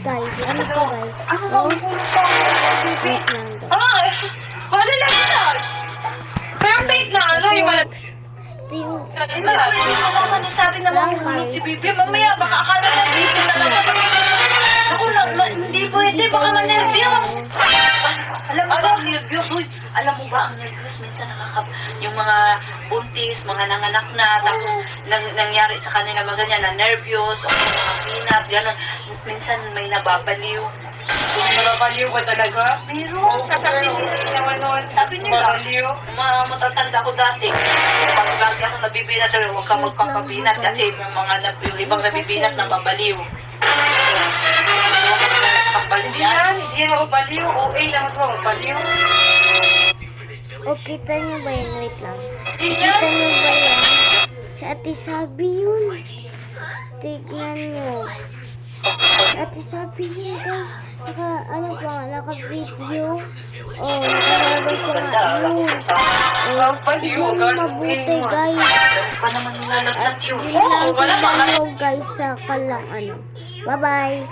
guys. Ano to guys? Ano ba ang pulot sa akin, baby? Wait lang guys. Ay, wala lang yan. Perfect na, ano yung wala. Ito yung... Hindi ko naman nasabi na mahulog si Bibi. Mamaya, baka akala na busy talaga. Ako na, hindi pwede, baka ma-nervyos. Alam mo ba ang nervyos? Uy, alam mo ba ang nervyos? Minsan yung mga buntis, mga nanganak na, tapos nangyari sa kanila mga ganyan na nervyos, o mga pinat, gano'n. Minsan may nababaliw. Nababaliw ba talaga? Meron, sasabi nila. Sabi nila, matatanda ko dati. Pag lagi ako nabibinat, huwag ka magpapabinat kasi yung ibang nabibinat nababaliw. Hindi yan, hindi yan mababaliw. OA lang sa mababaliw. O, kita nyo ba yun? Wait lang. Hindi Kita yan. nyo ba yan? Si Ate Sabi yun. Tignan nyo. Si Ate Sabi yun guys. Naka-video. Oh, nakalagay ko nga yun. Mababaliw. Tignan nyo mabuti guys. Pa naman nilalaglag yun. Yun lang, tignan nyo guys sa kalang ano. Bye-bye.